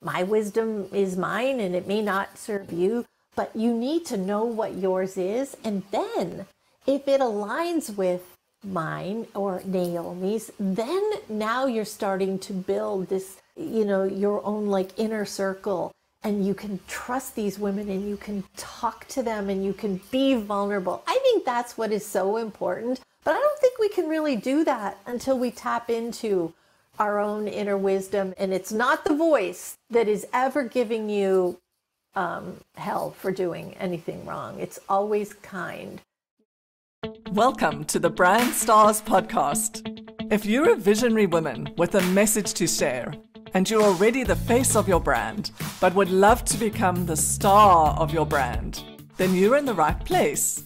my wisdom is mine and it may not serve you, but you need to know what yours is. And then if it aligns with mine or Naomi's, then now you're starting to build this, your own like inner circle, and you can trust these women and you can talk to them and you can be vulnerable. I think that's what is so important, but I don't think we can really do that until we tap into our own inner wisdom. And it's not the voice that is ever giving you hell for doing anything wrong. It's always kind. Welcome to the Brand Stars podcast. If you're a visionary woman with a message to share, and you're already the face of your brand, but would love to become the star of your brand, then you're in the right place.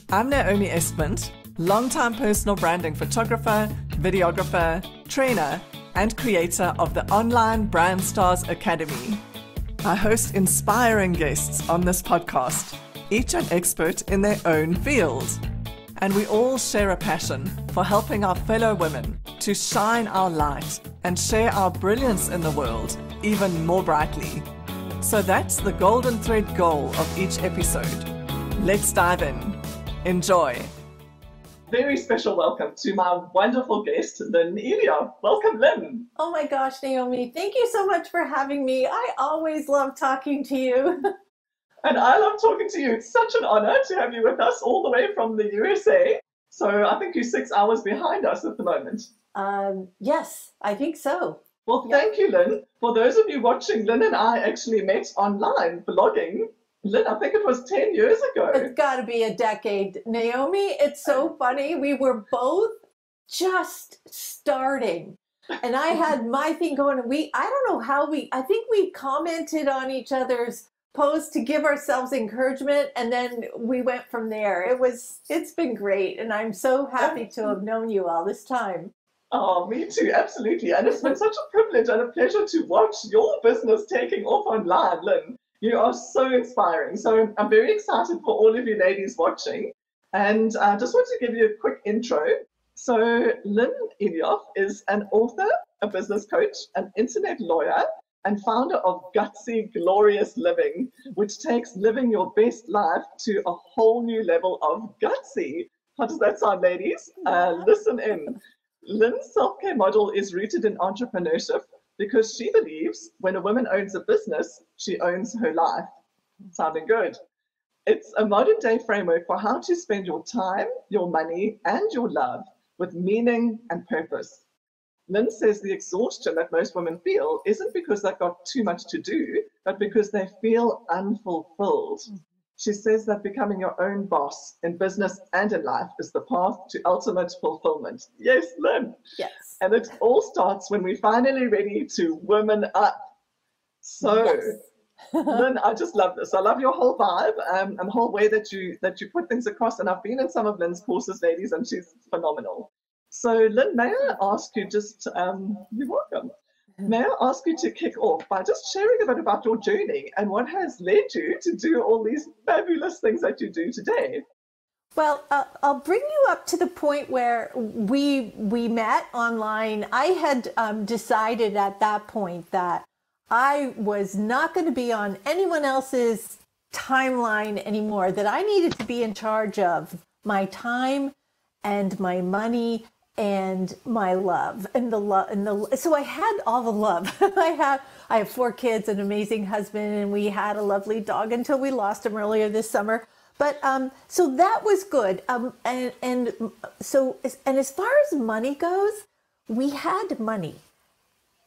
I'm Naomi Espint, longtime personal branding photographer, videographer, trainer, and creator of the online Brand Stars Academy. I host inspiring guests on this podcast, each an expert in their own field. And we all share a passion for helping our fellow women to shine our light and share our brilliance in the world even more brightly. So that's the golden thread goal of each episode. Let's dive in. Enjoy. Very special welcome to my wonderful guest, Lynn Elia. Welcome, Lynn. Oh my gosh, Naomi, thank you so much for having me. I always love talking to you. And I love talking to you. It's such an honor to have you with us all the way from the USA. So I think you're 6 hours behind us at the moment. Yes, I think so. Well, Thank you, Lynn. For those of you watching, Lynn and I actually met online blogging. Lynn, I think it was 10 years ago. It's got to be a decade. Naomi, it's so funny. We were both just starting. And I had my thing going. I don't know how I think we commented on each other's post to give ourselves encouragement, and then we went from there. It's been great, and I'm so happy to have known you all this time. Oh, me too, absolutely. And it's been such a privilege and a pleasure to watch your business taking off online, Lynn. You are so inspiring. So I'm very excited for all of you ladies watching, and I just want to give you a quick intro. So Lynn Elioff is an author, a business coach, an internet lawyer, and founder of Gutsy Glorious Living, which takes living your best life to a whole new level of gutsy. How does that sound, ladies? Listen in. Lynn's self-care model is rooted in entrepreneurship because she believes when a woman owns a business, she owns her life. Sounding good. It's a modern-day framework for how to spend your time, your money, and your love with meaning and purpose. Lynn says the exhaustion that most women feel isn't because they've got too much to do, but because they feel unfulfilled. She says that becoming your own boss in business and in life is the path to ultimate fulfillment. Yes, Lynn. Yes. And it all starts when we're finally ready to woman up. So, yes. Lynn, I just love this. I love your whole vibe and the whole way that you put things across. And I've been in some of Lynn's courses, ladies, and she's phenomenal. So, Lynn, may I ask you you're welcome. May I ask you to kick off by just sharing a bit about your journey and what has led you to do all these fabulous things that you do today? Well, I'll bring you up to the point where we met online. I had decided at that point that I was not going to be on anyone else's timeline anymore, that I needed to be in charge of my time and my money and my love so I had all the love. I have 4 kids, an amazing husband, and we had a lovely dog until we lost him earlier this summer. But so that was good. And as far as money goes, we had money,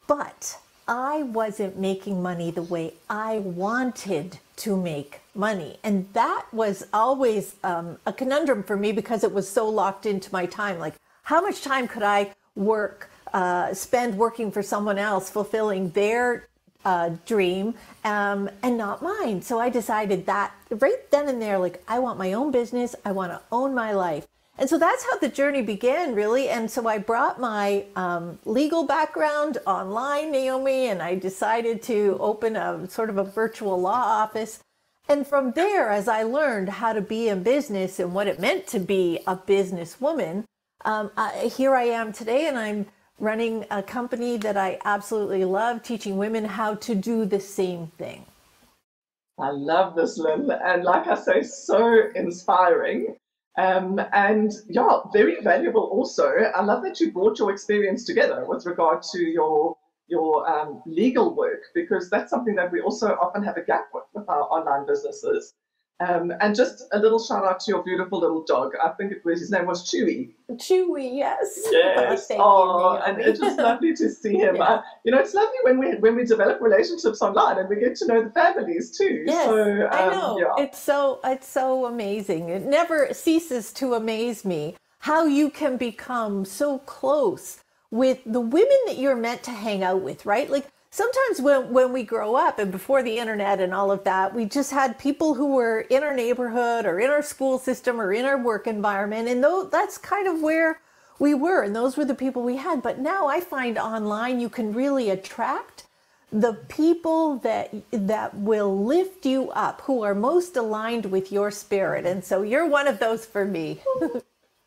but I wasn't making money the way I wanted to make money. And that was always a conundrum for me because it was so locked into my time. Like, how much time could I spend working for someone else, fulfilling their dream and not mine? So I decided that right then and there, like, I want my own business. I want to own my life. And so that's how the journey began, really. And so I brought my legal background online, Naomi, and I decided to open a sort of a virtual law office. And from there, as I learned how to be in business and what it meant to be a businesswoman, here I am today, and I'm running a company that I absolutely love, teaching women how to do the same thing. I love this, Lynn. And like I say, so inspiring. And yeah, very valuable also. I love that you brought your experience together with regard to your legal work, because that's something that we also often have a gap with our online businesses. And just a little shout out to your beautiful little dog. I think his name was Chewy. Chewy, yes. Yes. Thank oh, you, and it's just lovely to see him. Yeah. It's lovely when we develop relationships online and we get to know the families too. Yes, So, I know. Yeah. It's so amazing. It never ceases to amaze me how you can become so close with the women that you're meant to hang out with, right? Like sometimes when we grow up and before the internet and all of that, we just had people who were in our neighborhood or in our school system or in our work environment. And that's kind of where we were. And those were the people we had. But now I find online you can really attract the people that will lift you up, who are most aligned with your spirit. And so you're one of those for me.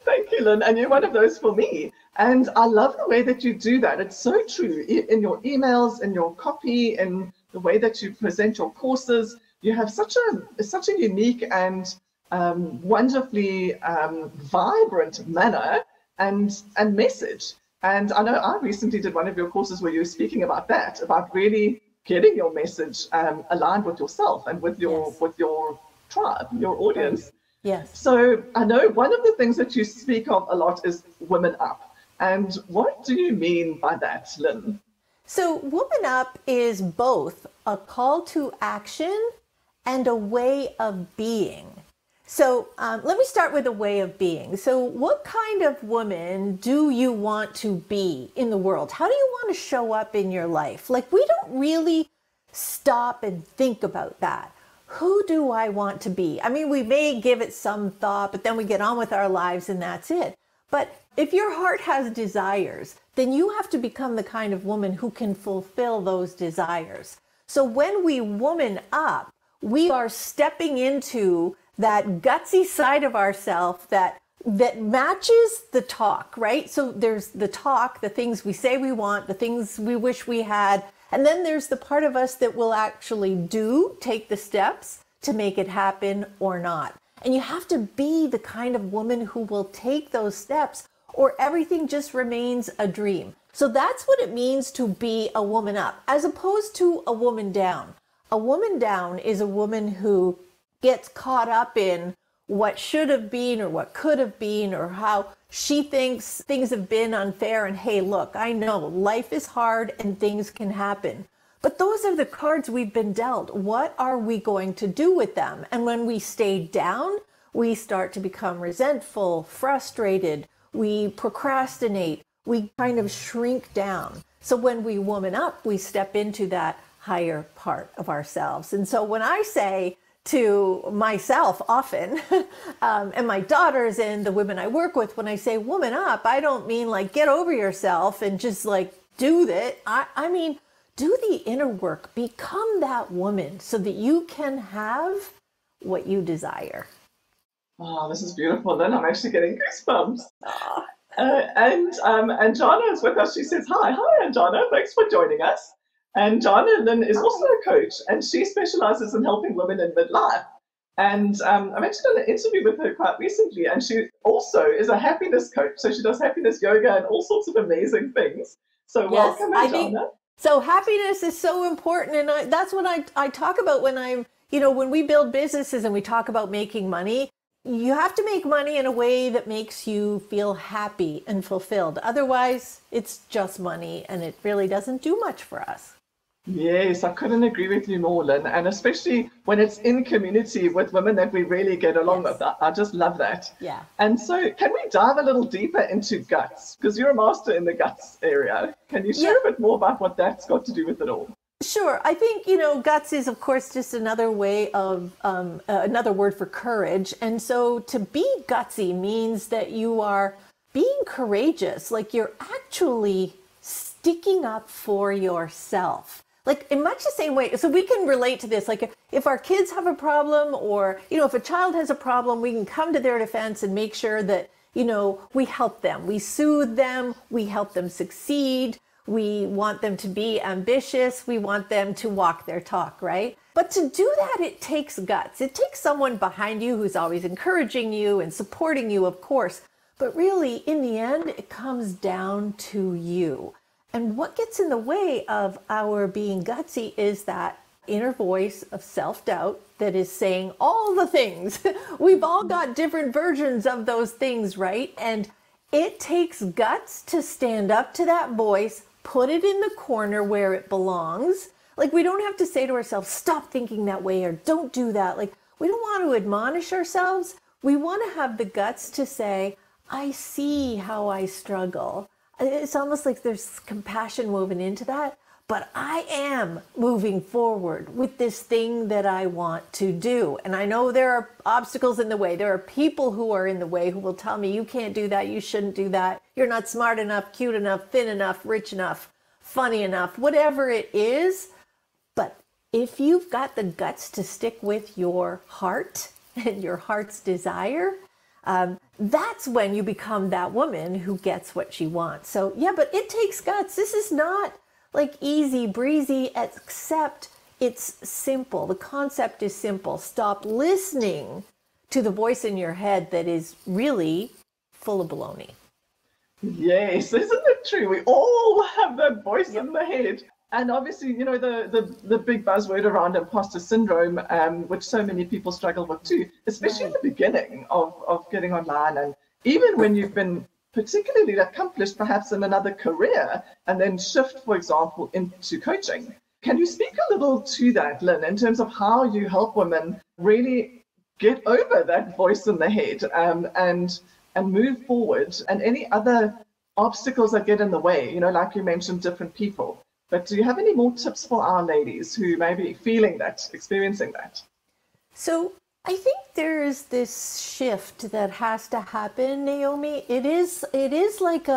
Thank you, Lynn. And you're one of those for me. And I love the way that you do that. It's so true. In your emails, in your copy, in the way that you present your courses, you have such a unique and wonderfully vibrant manner and message. And I know I recently did one of your courses where you were speaking about that, about really getting your message aligned with yourself and with your tribe, your audience. Yes. So I know one of the things that you speak of a lot is Women Up. And what do you mean by that, Lynn? So Woman Up is both a call to action and a way of being. So let me start with a way of being. So what kind of woman do you want to be in the world? How do you want to show up in your life? Like, we don't really stop and think about that. Who do I want to be? I mean, we may give it some thought, but then we get on with our lives and that's it. But if your heart has desires, then you have to become the kind of woman who can fulfill those desires. So when we woman up, we are stepping into that gutsy side of ourselves that matches the talk, right? So there's the talk, the things we say we want, the things we wish we had. And then there's the part of us that will actually take the steps to make it happen or not. And you have to be the kind of woman who will take those steps, or everything just remains a dream. So that's what it means to be a woman up, as opposed to a woman down. A woman down is a woman who gets caught up in what should have been or what could have been, or how she thinks things have been unfair. And hey, look, I know life is hard and things can happen, but those are the cards we've been dealt. What are we going to do with them? And when we stay down, we start to become resentful, frustrated, we procrastinate, we kind of shrink down. So when we woman up, we step into that higher part of ourselves. And so when I say to myself often, and my daughters and the women I work with, when I say woman up, I don't mean like get over yourself and just like do that. I mean, do the inner work, become that woman so that you can have what you desire. Oh, this is beautiful. Then I'm actually getting goosebumps. And Jana is with us. She says, hi, Jana. Thanks for joining us. And Jana Lynn is also a coach, and she specializes in helping women in midlife. And I've actually done an interview with her quite recently, and she also is a happiness coach. So she does happiness yoga and all sorts of amazing things. So yes, welcome, Jana. So happiness is so important. And that's what I talk about when when we build businesses and we talk about making money. You have to make money in a way that makes you feel happy and fulfilled. Otherwise, it's just money, and it really doesn't do much for us. Yes, I couldn't agree with you more, Lynn. And especially when it's in community with women that we really get along with. I just love that. Yeah. And so can we dive a little deeper into guts? Because you're a master in the guts area. Can you share a bit more about what that's got to do with it all? Sure. I think, guts is, of course, just another way of, another word for courage. And so to be gutsy means that you are being courageous, like you're actually sticking up for yourself. Like in much the same way, so we can relate to this, like if our kids have a problem, or, if a child has a problem, we can come to their defense and make sure that, we help them, we soothe them, we help them succeed. We want them to be ambitious. We want them to walk their talk, right? But to do that, it takes guts. It takes someone behind you who's always encouraging you and supporting you, of course. But really, in the end, it comes down to you. And what gets in the way of our being gutsy is that inner voice of self-doubt that is saying all the things. We've all got different versions of those things, right? And it takes guts to stand up to that voice, put it in the corner where it belongs. Like, we don't have to say to ourselves, stop thinking that way or don't do that. Like, we don't want to admonish ourselves. We want to have the guts to say, I see how I struggle. It's almost like there's compassion woven into that. But I am moving forward with this thing that I want to do. And I know there are obstacles in the way. There are people who are in the way who will tell me, you can't do that, you shouldn't do that. You're not smart enough, cute enough, thin enough, rich enough, funny enough, whatever it is. But if you've got the guts to stick with your heart and your heart's desire, that's when you become that woman who gets what she wants. So yeah, but it takes guts. This is not like easy breezy, except it's simple. The concept is simple. Stop listening to the voice in your head that is really full of baloney. Yes, isn't it true? We all have that voice in the head. And obviously, the big buzzword around imposter syndrome, which so many people struggle with too, especially in the beginning of getting online. And even when you've been particularly accomplished perhaps in another career and then shift, for example, into coaching. Can you speak a little to that, Lynn, in terms of how you help women really get over that voice in the head and move forward, and any other obstacles that get in the way, like you mentioned, different people. But do you have any more tips for our ladies who may be feeling that, experiencing that? So I think there is this shift that has to happen, Naomi. It is like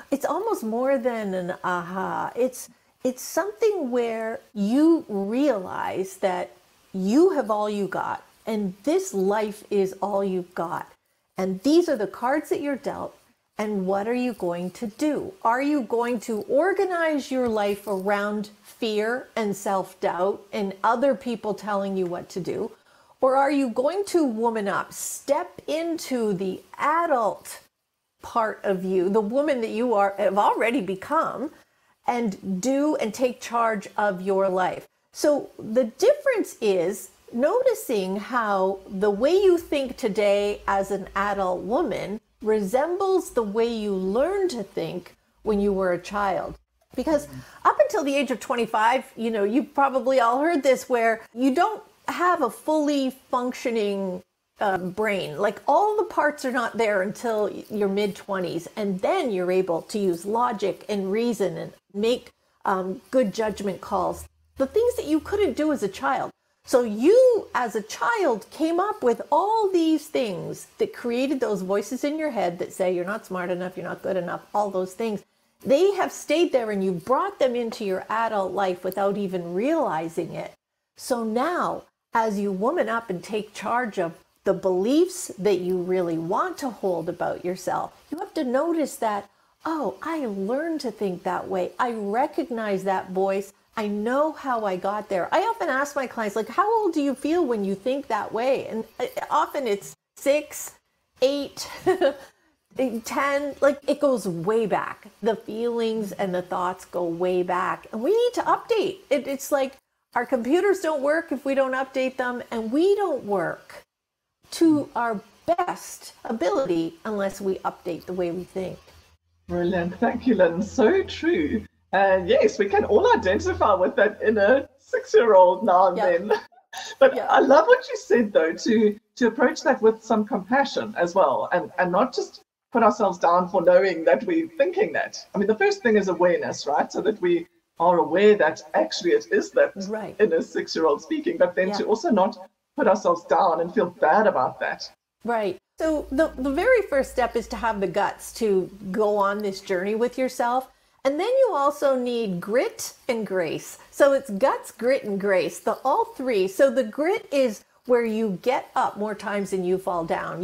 it's almost more than an aha. It's something where you realize that you have all you got, and this life is all you've got. And these are the cards that you're dealt. And what are you going to do? Are you going to organize your life around fear and self-doubt and other people telling you what to do? Or are you going to woman up, step into the adult part of you, the woman that you have already become, and do and take charge of your life? So the difference is noticing how the way you think today as an adult woman resembles the way you learned to think when you were a child. Because up until the age of 25, you've probably all heard this, where you don't have a fully functioning brain. Like, all the parts are not there until your mid-20s, and then you're able to use logic and reason and make good judgment calls, the things that you couldn't do as a child. So you, as a child, came up with all these things that created those voices in your head that say you're not smart enough, you're not good enough, all those things. They have stayed there, and you brought them into your adult life without even realizing it. So now, as you woman up and take charge of the beliefs that you really want to hold about yourself, you have to notice that, oh, I learned to think that way. I recognize that voice. I know how I got there. I often ask my clients, like, how old do you feel when you think that way? And often it's 6, 8, 10, like, it goes way back. The feelings and the thoughts go way back. And we need to update. It's like our computers don't work if we don't update them, and we don't work to our best ability unless we update the way we think. Brilliant. Thank you, Lynn. So true. And yes, we can all identify with that inner 6-year-old now and then. But I love what you said, though, to approach that with some compassion as well, and not just put ourselves down for knowing that we're thinking that. I mean, the first thing is awareness, right? So that we are aware that actually it is that inner 6-year-old speaking, but then to also not put ourselves down and feel bad about that. Right. So the very first step is to have the guts to go on this journey with yourself. And then you also need grit and grace. So it's guts, grit, and grace, all three. So the grit is where you get up more times than you fall down.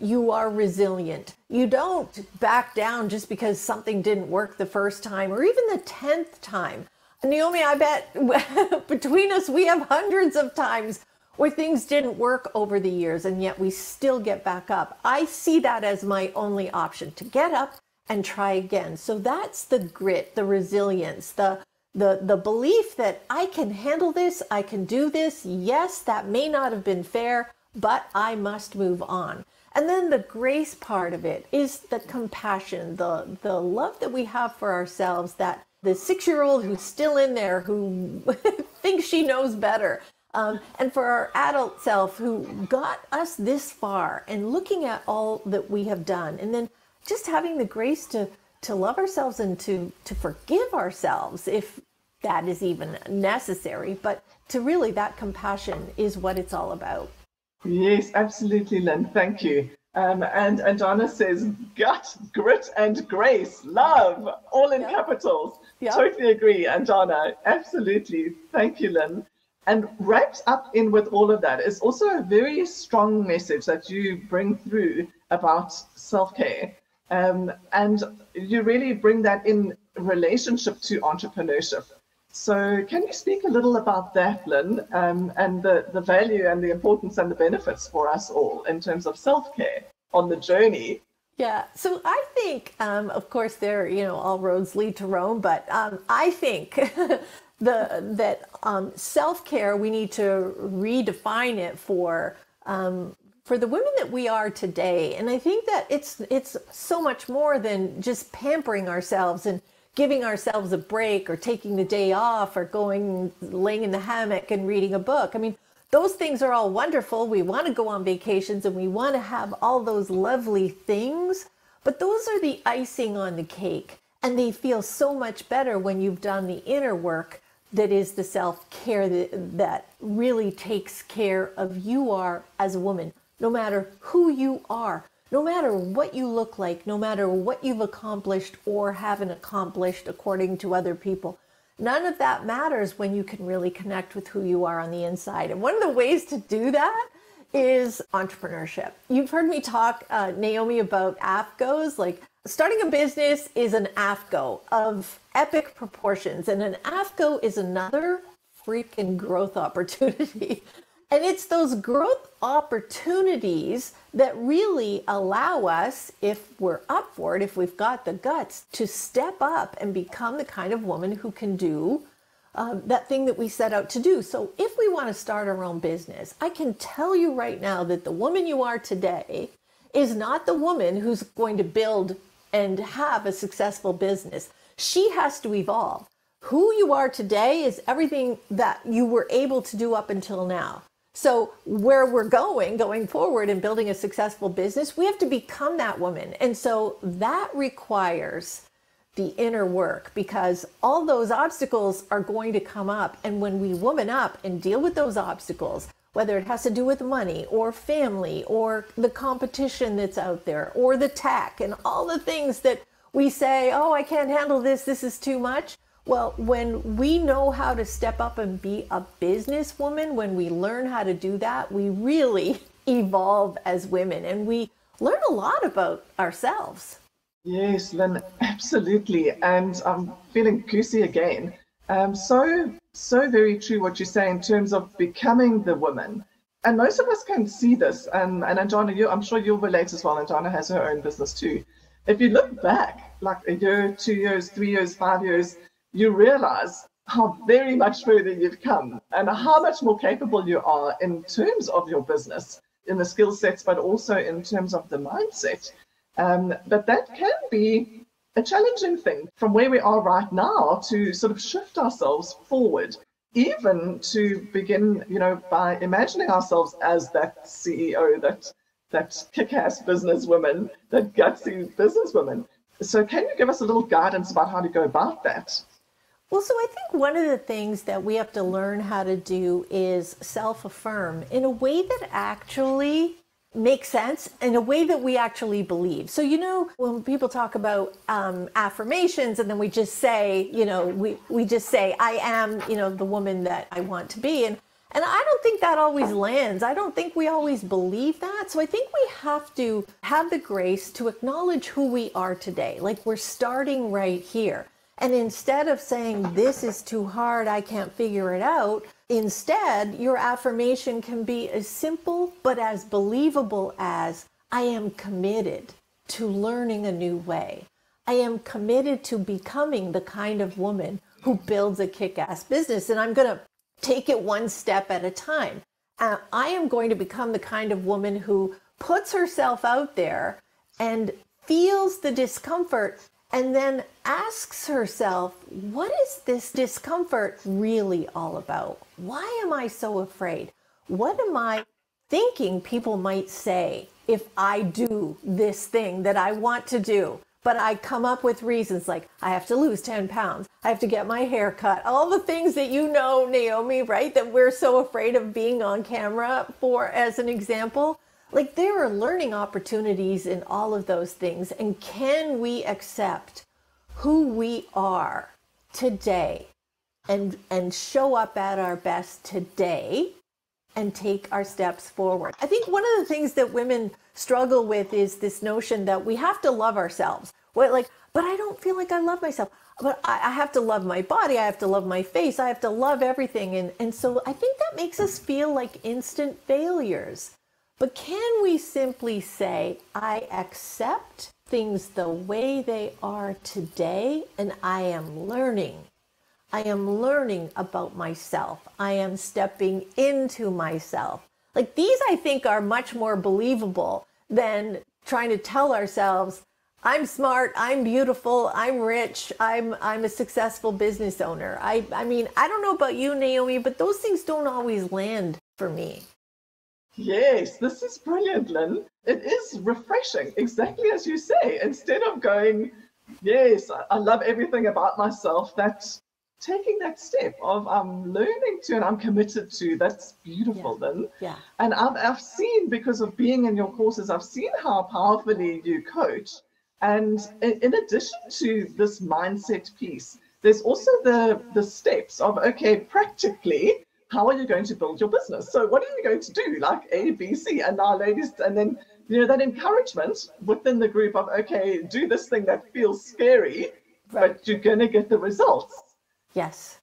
you are resilient. You don't back down just because something didn't work the first time or even the 10th time. Naomi, I bet between us, we have hundreds of times where things didn't work over the years, and yet we still get back up. I see that as my only option, to get up and try again. So that's the grit, the resilience, the belief that I can handle this, I can do this. Yes, that may not have been fair, but I must move on. And then the grace part of it is the compassion, the love that we have for ourselves, that the 6-year-old who's still in there, who thinks she knows better. And for our adult self who got us this far, and looking at all that we have done, and then just having the grace to love ourselves and to forgive ourselves if that is even necessary. But to really, that compassion is what it's all about. Yes, absolutely, Lynn. Thank you. And Donna says, gut, grit, and grace, love, all in capitals. Yep. Totally agree, and Donna, absolutely. Thank you, Lynn. And wrapped up in with all of that is also a very strong message that you bring through about self-care. And you really bring that in relationship to entrepreneurship. So can you speak a little about that, Lynn, and the value and the importance and the benefits for us all in terms of self-care on the journey? Yeah, so I think, of course, all roads lead to Rome, but I think that self-care, we need to redefine it for the women that we are today. And I think that it's so much more than just pampering ourselves and giving ourselves a break or taking the day off or laying in the hammock and reading a book. I mean, those things are all wonderful. We want to go on vacations and we want to have all those lovely things, but those are the icing on the cake. And they feel so much better when you've done the inner work that is the self-care that really takes care of you are as a woman, no matter who you are. No matter what you look like, no matter what you've accomplished or haven't accomplished according to other people, none of that matters when you can really connect with who you are on the inside. And one of the ways to do that is entrepreneurship. You've heard me talk, Naomi, about AFGOs. Like, starting a business is an AFGO of epic proportions, and an AFGO is another freaking growth opportunity. And it's those growth opportunities that really allow us, if we're up for it, if we've got the guts, to step up and become the kind of woman who can do that thing that we set out to do. So if we want to start our own business, I can tell you right now that the woman you are today is not the woman who's going to build and have a successful business. She has to evolve. Who you are today is everything that you were able to do up until now. So where we're going forward and building a successful business, we have to become that woman. And so that requires the inner work, because all those obstacles are going to come up. And when we woman up and deal with those obstacles, whether it has to do with money or family or the competition that's out there or the tech and all the things that we say, oh, I can't handle this, this is too much. Well, when we know how to step up and be a businesswoman, when we learn how to do that, we really evolve as women and we learn a lot about ourselves. Yes, Lynn, absolutely. And I'm feeling goosey again. So very true what you say in terms of becoming the woman. And most of us can see this. And Donna, I'm sure you'll relate as well. And Donna has her own business too. If you look back, like a year, 2 years, 3 years, 5 years, you realize how very much further you've come and how much more capable you are in terms of your business, in the skill sets, but also in terms of the mindset. But that can be a challenging thing from where we are right now to sort of shift ourselves forward, even to begin, by imagining ourselves as that CEO, that kick-ass businesswoman, that gutsy businesswoman. So can you give us a little guidance about how to go about that? Well, so I think one of the things that we have to learn how to do is self-affirm in a way that actually makes sense, in a way that we actually believe. So, when people talk about affirmations and then we just say, we just say, I am, the woman that I want to be. And I don't think that always lands. I don't think we always believe that. So I think we have to have the grace to acknowledge who we are today. Like we're starting right here. And instead of saying, this is too hard, I can't figure it out, instead, your affirmation can be as simple but as believable as, I am committed to learning a new way. I am committed to becoming the kind of woman who builds a kick-ass business. And I'm going to take it one step at a time. I am going to become the kind of woman who puts herself out there and feels the discomfort and then asks herself, what is this discomfort really all about? Why am I so afraid? What am I thinking people might say if I do this thing that I want to do? But I come up with reasons like, I have to lose 10 pounds. I have to get my hair cut. All the things that you know, Naomi, right? That we're so afraid of being on camera for, as an example. Like there are learning opportunities in all of those things. And can we accept who we are today and show up at our best today and take our steps forward? I think one of the things that women struggle with is this notion that we have to love ourselves. But I don't feel like I love myself. But I have to love my body. I have to love my face. I have to love everything. And so I think that makes us feel like instant failures. But can we simply say, I accept things the way they are today, and I am learning. I am learning about myself. I am stepping into myself. Like these, I think, are much more believable than trying to tell ourselves, I'm smart, I'm beautiful, I'm rich, I'm a successful business owner. I mean, I don't know about you, Naomi, but those things don't always land for me. Yes, this is brilliant, Lynn. It is refreshing, exactly as you say. Instead of going, yes, I love everything about myself, that's taking that step of I'm learning to and I'm committed to. That's beautiful, Lynn. Yeah. And I've seen, because of being in your courses, I've seen how powerfully you coach. And in addition to this mindset piece, there's also the steps of, okay, practically, how are you going to build your business? So what are you going to do? Like A, B, C, and now ladies, and then, that encouragement within the group of, okay, do this thing that feels scary, right, but you're going to get the results. Yes.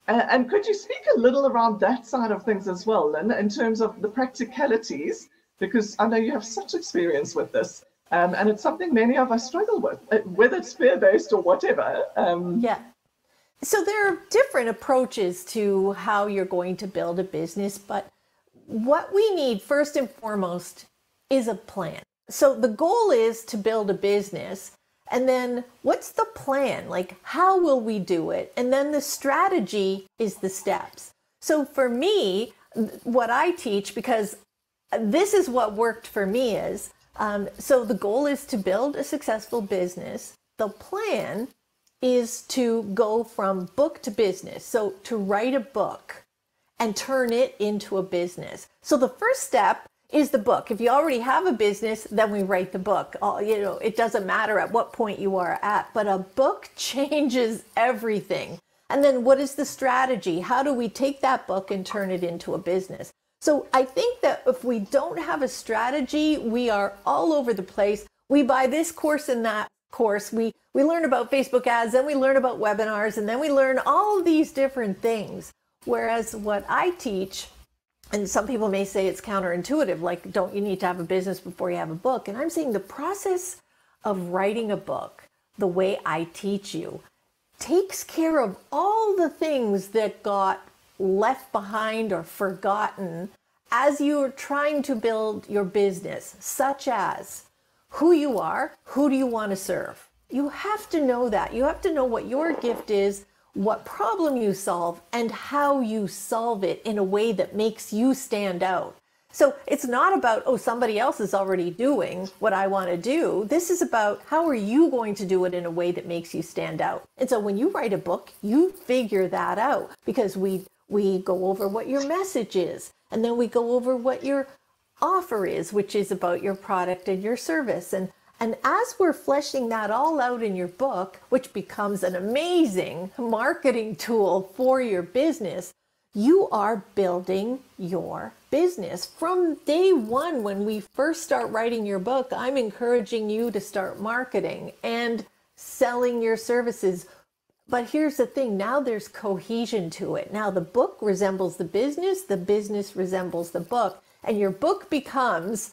And could you speak a little around that side of things as well, Lynn, in terms of the practicalities, because I know you have such experience with this, and it's something many of us struggle with, whether it's fear-based or whatever. Yeah. So there are different approaches to how you're going to build a business, but what we need first and foremost is a plan. So the goal is to build a business, and then what's the plan? Like, how will we do it? And then the strategy is the steps. So for me, what I teach, because this is what worked for me, is, so the goal is to build a successful business. The plan is to go from book to business. So to write a book and turn it into a business. So the first step is the book. If you already have a business, then we write the book. It doesn't matter at what point you are at, but a book changes everything. And then what is the strategy? How do we take that book and turn it into a business? So I think that if we don't have a strategy, we are all over the place. We buy this course and that course. We learn about Facebook ads, then we learn about webinars, and then we learn all of these different things. Whereas what I teach, and some people may say it's counterintuitive, like, don't you need to have a business before you have a book? And I'm saying the process of writing a book, the way I teach you, takes care of all the things that got left behind or forgotten as you're trying to build your business, such as who you are, who do you want to serve? You have to know that. You have to know what your gift is, what problem you solve, and how you solve it in a way that makes you stand out. So it's not about, oh, somebody else is already doing what I want to do. This is about how are you going to do it in a way that makes you stand out. And so when you write a book, you figure that out, because we go over what your message is, and then we go over what your offer is, which is about your product and your service. And as we're fleshing that all out in your book, which becomes an amazing marketing tool for your business, you are building your business. From day one, when we first start writing your book, I'm encouraging you to start marketing and selling your services. But here's the thing, now there's cohesion to it. Now the book resembles the business resembles the book, and your book becomes,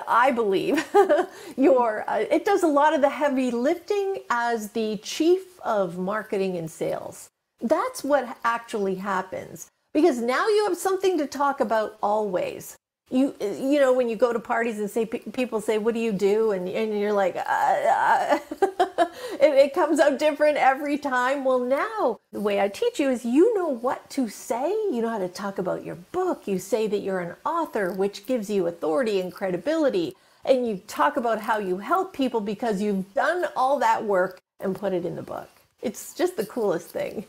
I believe, it does a lot of the heavy lifting as the chief of marketing and sales. That's what actually happens, because now you have something to talk about always. You know, when you go to parties and say, people say, what do you do? And you're like, it comes out different every time. Well, now the way I teach you is, you know what to say. You know how to talk about your book. You say that you're an author, which gives you authority and credibility. And you talk about how you help people because you've done all that work and put it in the book. It's just the coolest thing.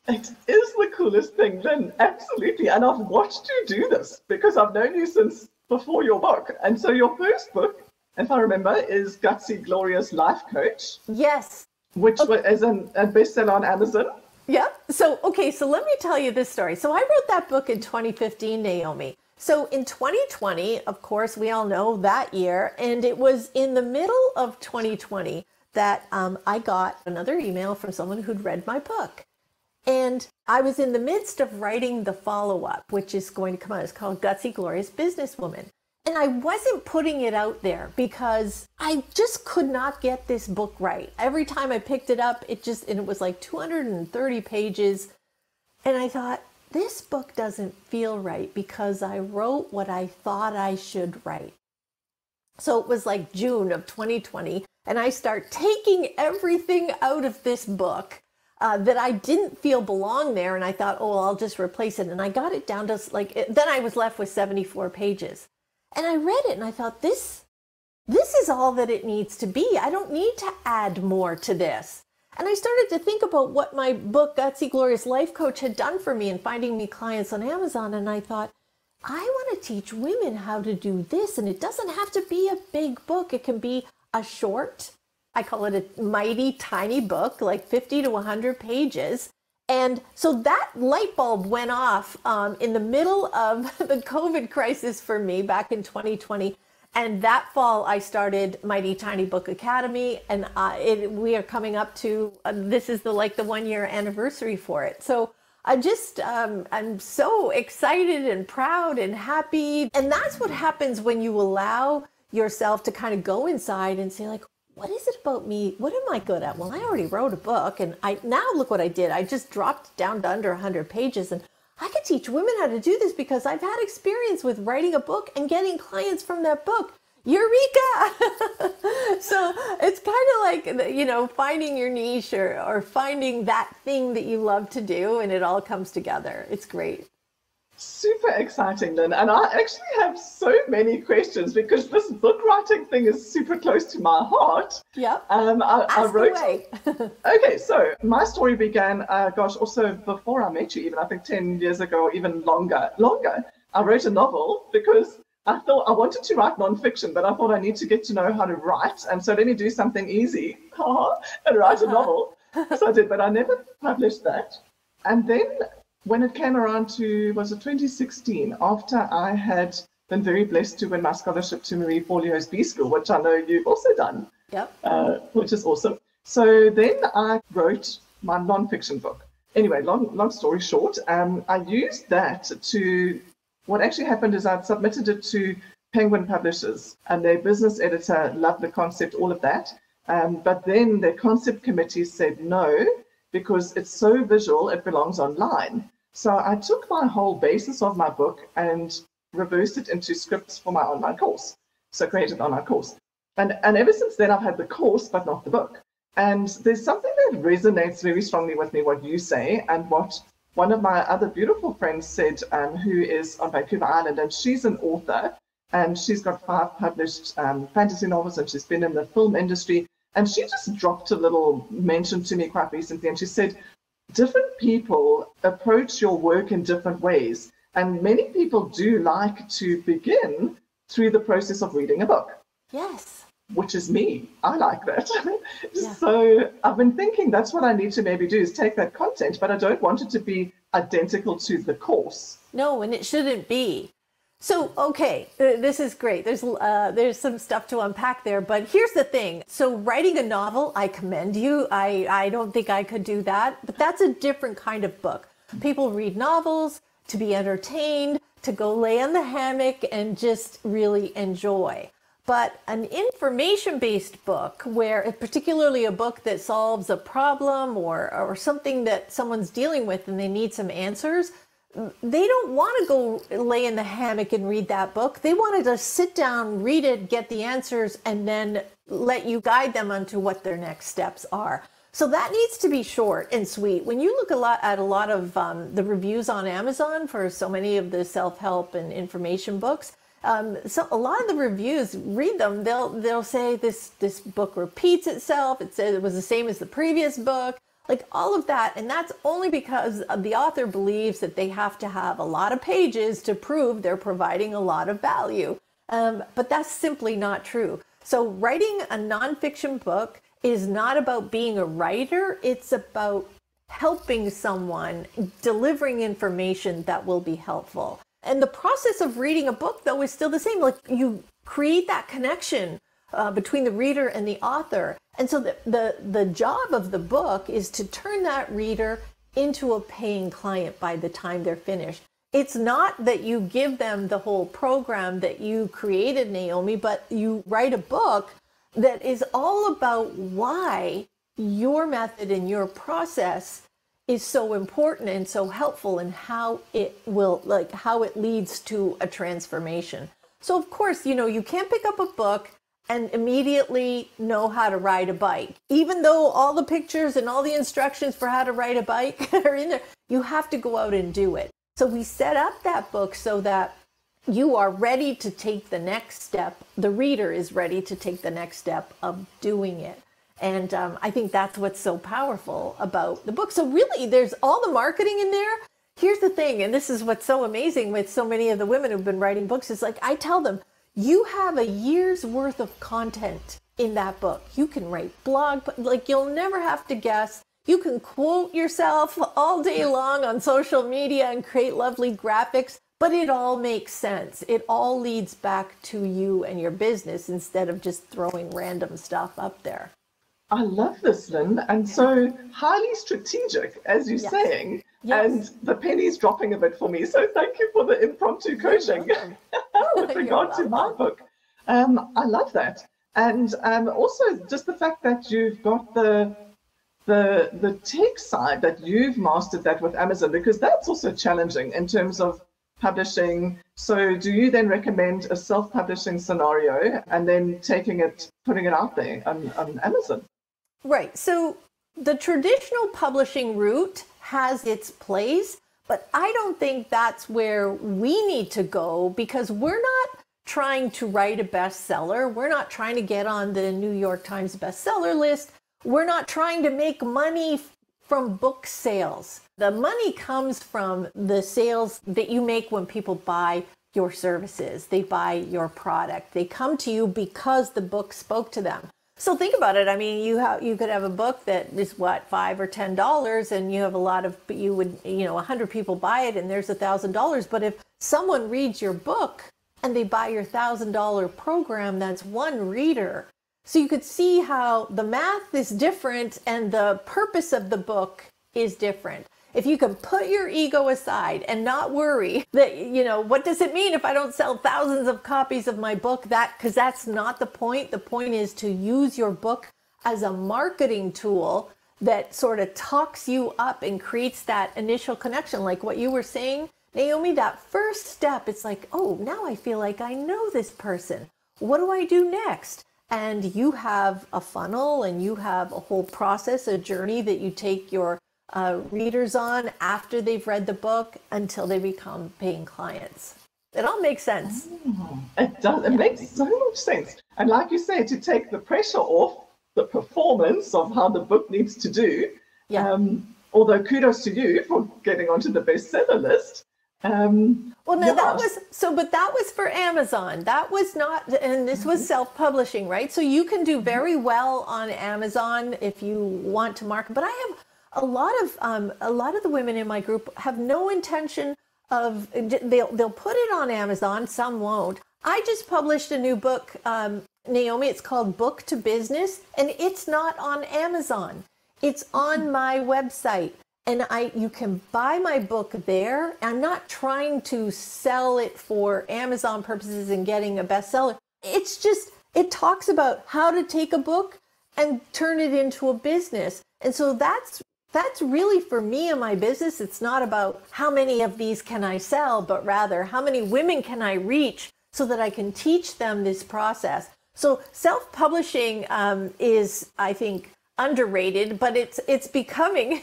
It is the coolest thing, Lynn, absolutely. And I've watched you do this because I've known you since before your book. And so your first book, if I remember, is Gutsy, Glorious Life Coach. Yes. Which is a bestseller on Amazon. Yeah. So let me tell you this story. So I wrote that book in 2015, Naomi. So in 2020, of course, we all know that year, and it was in the middle of 2020 that I got another email from someone who'd read my book. And I was in the midst of writing the follow-up, which is going to come out. It's called Gutsy, Glorious Businesswoman. And I wasn't putting it out there because I just could not get this book right. Every time I picked it up, and it was like 230 pages. And I thought, this book doesn't feel right because I wrote what I thought I should write. So it was like June of 2020, and I start taking everything out of this book that I didn't feel belonged there. And I thought, oh, I'll just replace it. And I got it down to then I was left with 74 pages. And I read it and I thought, this is all that it needs to be. I don't need to add more to this. And I started to think about what my book, Gutsy, Glorious Life Coach, had done for me in finding me clients on Amazon. And I thought, I want to teach women how to do this. And it doesn't have to be a big book. It can be a short, I call it a mighty tiny book, like 50 to 100 pages. And so that light bulb went off in the middle of the COVID crisis for me back in 2020. And that fall, I started Mighty Tiny Book Academy, and we are coming up to, this is the 1 year anniversary for it. So I'm so excited and proud and happy. And that's what happens when you allow yourself to kind of go inside and say, what is it about me? What am I good at? Well, I already wrote a book, and now look what I did. I just dropped down to under 100 pages, and I could teach women how to do this because I've had experience with writing a book and getting clients from that book. Eureka! So it's kind of like, finding your niche or finding that thing that you love to do, and it all comes together. It's great. Super exciting, Lynn. And I actually have so many questions because this book writing thing is super close to my heart. Yep. I wrote. Away. Okay, so my story began, also before I met you, even I think 10 years ago, or even longer. I wrote a novel because I thought I wanted to write nonfiction, but I thought I need to get to know how to write. And so let me do something easy and write a novel. So I did, but I never published that. And then when it came around to, was it 2016, after I had been very blessed to win my scholarship to Marie Forleo's B School, which I know you've also done, which is awesome. So then I wrote my nonfiction book. Anyway, long story short, I used that to, what actually happened is I'd submitted it to Penguin Publishers, and their business editor loved the concept, all of that. But then the concept committee said no, because it's so visual, it belongs online. So I took my whole basis of my book and reversed it into scripts for my online course. So created an online course. And ever since then, I've had the course, but not the book. And there's something that resonates very strongly with me, what you say, and what one of my other beautiful friends said, who is on Vancouver Island, and she's an author, and she's got 5 published fantasy novels, and she's been in the film industry. And she just dropped a little mention to me quite recently, and she said, different people approach your work in different ways. And many people do like to begin through the process of reading a book. Yes. Which is me. I like that. Yeah. So I've been thinking that's what I need to maybe do, is take that content, but I don't want it to be identical to the course. No, and it shouldn't be. So, okay, this is great. There's some stuff to unpack there, but here's the thing. So writing a novel, I commend you. I don't think I could do that, but that's a different kind of book. People read novels to be entertained, to go lay on the hammock and just really enjoy. But an information-based book, where particularly a book that solves a problem or something that someone's dealing with and they need some answers, they don't want to go lay in the hammock and read that book. They want to just sit down, read it, get the answers, and then let you guide them onto what their next steps are. So that needs to be short and sweet. When you look at a lot of the reviews on Amazon for so many of the self-help and information books, so a lot of the reviews, read them, they'll say this book repeats itself. It says it was the same as the previous book. Like all of that, and that's only because the author believes that they have to have a lot of pages to prove they're providing a lot of value. But that's simply not true. So writing a nonfiction book is not about being a writer. It's about helping someone, delivering information that will be helpful. And the process of reading a book, though, is still the same. Like you create that connection between the reader and the author. And so the job of the book is to turn that reader into a paying client by the time they're finished. It's not that you give them the whole program that you created, Naomi, but you write a book that is all about why your method and your process is so important and so helpful, and how it leads to a transformation. So of course, you can't pick up a book and immediately know how to ride a bike. Even though all the pictures and all the instructions for how to ride a bike are in there, you have to go out and do it. So we set up that book so that you are ready to take the next step. The reader is ready to take the next step of doing it. And I think that's what's so powerful about the book. So really, there's all the marketing in there. Here's the thing, and this is what's so amazing with so many of the women who've been writing books, is like I tell them, you have a year's worth of content in that book. You can write blog, like you'll never have to guess. You can quote yourself all day long on social media and create lovely graphics, but it all makes sense. It all leads back to you and your business instead of just throwing random stuff up there. I love this, Lynn, and so highly strategic, as you're saying, and the penny's dropping a bit for me. So thank you for the impromptu coaching with regard to my book. I love that, and also just the fact that you've got the tech side, that you've mastered that with Amazon, because that's also challenging in terms of publishing. So do you then recommend a self-publishing scenario and then putting it out there on Amazon? Right. So the traditional publishing route has its place, but I don't think that's where we need to go, because we're not trying to write a bestseller. We're not trying to get on the New York Times bestseller list. We're not trying to make money from book sales. The money comes from the sales that you make when people buy your services. They buy your product. They come to you because the book spoke to them. So think about it. I mean, you could have a book that is $5 or $10, and you have 100 people buy it, and there's $1,000. But if someone reads your book and they buy your $1,000 program, that's one reader. So you could see how the math is different and the purpose of the book is different. If you can put your ego aside and not worry that, what does it mean if I don't sell thousands of copies of my book? Because that's not the point. The point is to use your book as a marketing tool that sort of talks you up and creates that initial connection. Like what you were saying, Naomi, that first step, it's like, oh, now I feel like I know this person. What do I do next? And you have a funnel and you have a whole process, a journey that you take your readers on after they've read the book until they become paying clients. It all makes sense. It does. It makes so much sense. And like you say, to take the pressure off the performance of how the book needs to do. Although kudos to you for getting onto the bestseller list. But that was for Amazon. That was not, and this was self-publishing, right? So you can do very well on Amazon if you want to market. But I have a lot of the women in my group have no intention of, they'll put it on Amazon, some won't. I just published a new book, Naomi, it's called Book to Business, and it's not on Amazon. It's on my website, and you can buy my book there. I'm not trying to sell it for Amazon purposes and getting a bestseller. It's just, it talks about how to take a book and turn it into a business. And so that's really for me and my business. It's not about how many of these can I sell, but rather how many women can I reach so that I can teach them this process. So self-publishing is, I think, underrated, but it's becoming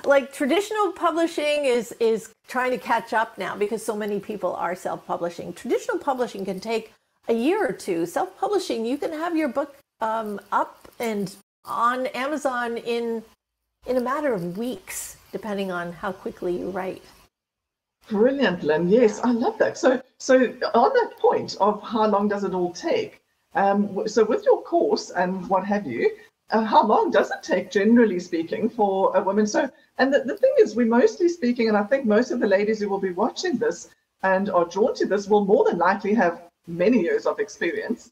like traditional publishing is trying to catch up now because so many people are self-publishing. Traditional publishing can take a year or two. Self-publishing, you can have your book up and on Amazon in a matter of weeks, depending on how quickly you write. Brilliant, Lynn. Yes, I love that. So on that point of how long does it all take? So with your course and what have you, how long does it take, generally speaking, for a woman? So, and the thing is, we're mostly speaking, and I think most of the ladies who will be watching this and are drawn to this will more than likely have many years of experience,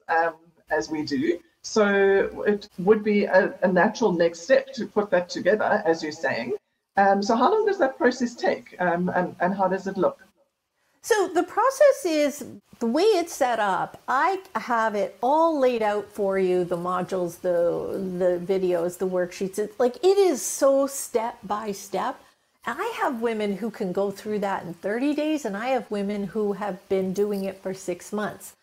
as we do. So it would be a natural next step to put that together, as you're saying. So how long does that process take, and how does it look? So the process is, the way it's set up, I have it all laid out for you, the modules, the videos, the worksheets. It is so step by step. And I have women who can go through that in 30 days, and I have women who have been doing it for 6 months.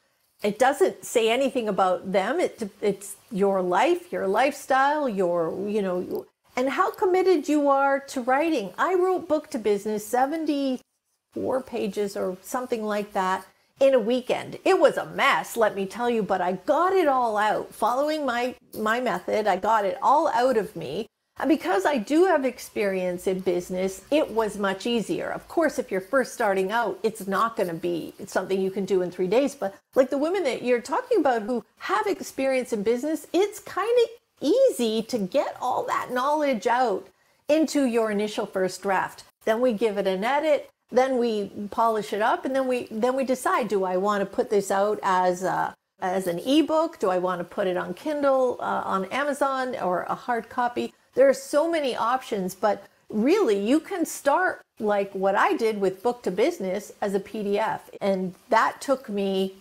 It doesn't say anything about them. It's your life, your lifestyle, and how committed you are to writing. I wrote Book to Business, 74 pages or something like that, in a weekend. It was a mess, let me tell you, but I got it all out. Following my method, I got it all out of me. And because I do have experience in business, it was much easier. Of course, if you're first starting out, it's not going to be something you can do in 3 days. But like the women that you're talking about who have experience in business, it's kind of easy to get all that knowledge out into your initial first draft. Then we give it an edit, then we polish it up, and then we decide, do I want to put this out as an ebook? Do I want to put it on Kindle, on Amazon, or a hard copy? There are so many options, but really you can start like what I did with Book to Business as a PDF. And that took me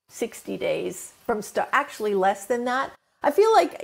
60 days from start, actually less than that. I feel like,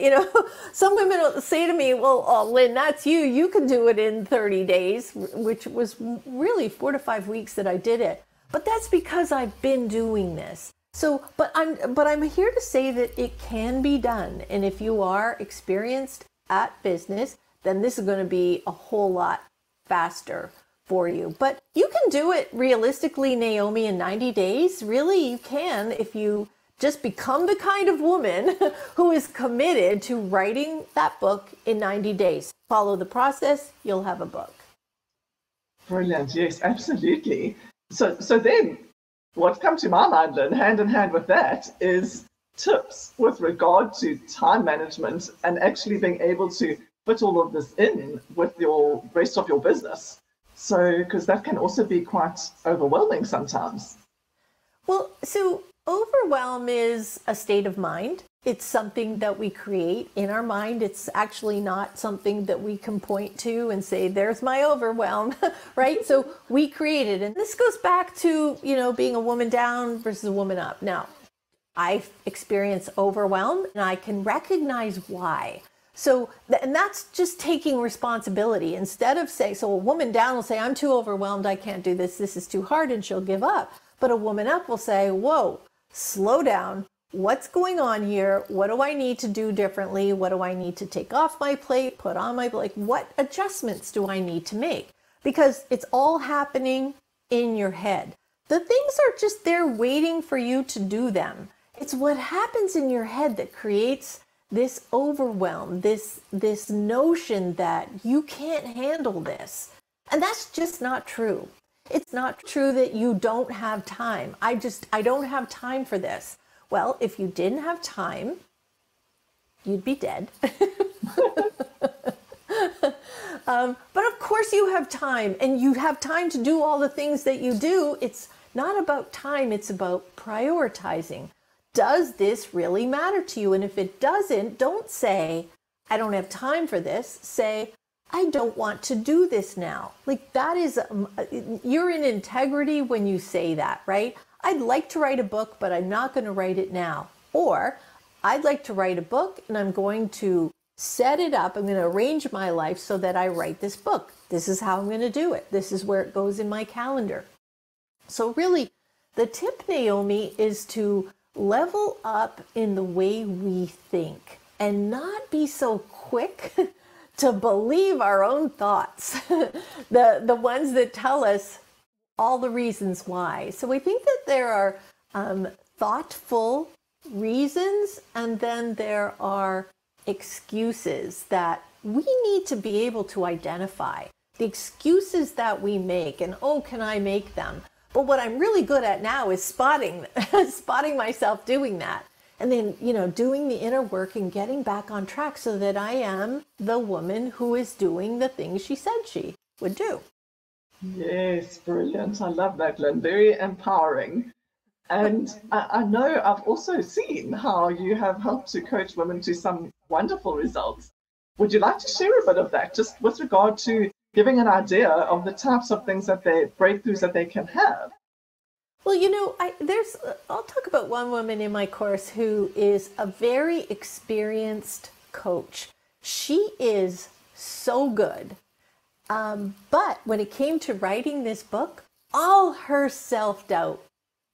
some women will say to me, well, oh, Lynn, that's you. You can do it in 30 days, which was really 4 to 5 weeks that I did it. But that's because I've been doing this. So, but I'm here to say that it can be done. And if you are experienced at business, then this is going to be a whole lot faster for you. But you can do it realistically, Naomi, in 90 days. Really, you can if you just become the kind of woman who is committed to writing that book in 90 days. Follow the process, you'll have a book. Brilliant. Yes, absolutely. So then what comes to my mind, Lynn, hand in hand with that, is tips with regard to time management and actually being able to fit all of this in with your rest of your business. So, because that can also be quite overwhelming sometimes. Well, so overwhelm is a state of mind. It's something that we create in our mind. It's actually not something that we can point to and say, there's my overwhelm, right? So we create it. And this goes back to, being a woman down versus a woman up. Now, I experience overwhelm and I can recognize why. So, and that's just taking responsibility. Instead of saying, so a woman down will say, I'm too overwhelmed, I can't do this, this is too hard, and she'll give up. But a woman up will say, whoa, slow down. What's going on here? What do I need to do differently? What do I need to take off my plate, put on my plate? What adjustments do I need to make? Because it's all happening in your head. The things are just there waiting for you to do them. It's what happens in your head that creates this overwhelm, this notion that you can't handle this. And that's just not true. It's not true that you don't have time. I don't have time for this. Well, if you didn't have time, you'd be dead. But of course you have time, and you have time to do all the things that you do. It's not about time, it's about prioritizing. Does this really matter to you? And if it doesn't, don't say, I don't have time for this. Say, I don't want to do this now. Like that is, you're in integrity when you say that, right? I'd like to write a book, but I'm not going to write it now. Or I'd like to write a book and I'm going to set it up. I'm going to arrange my life so that I write this book. This is how I'm going to do it. This is where it goes in my calendar. So really, the tip, Naomi, is to level up in the way we think and not be so quick to believe our own thoughts, the ones that tell us all the reasons why. So I think that there are thoughtful reasons, and then there are excuses that we need to be able to identify. The excuses that we make, and oh, can I make them? But what I'm really good at now is spotting myself doing that. And then, doing the inner work and getting back on track so that I am the woman who is doing the things she said she would do. Yes, brilliant. I love that, Lynn. Very empowering. And I know I've also seen how you have helped to coach women to some wonderful results. Would you like to share a bit of that, just with regard to giving an idea of the types of things breakthroughs that they can have? Well, I'll talk about one woman in my course who is a very experienced coach. She is so good. But when it came to writing this book, all her self-doubt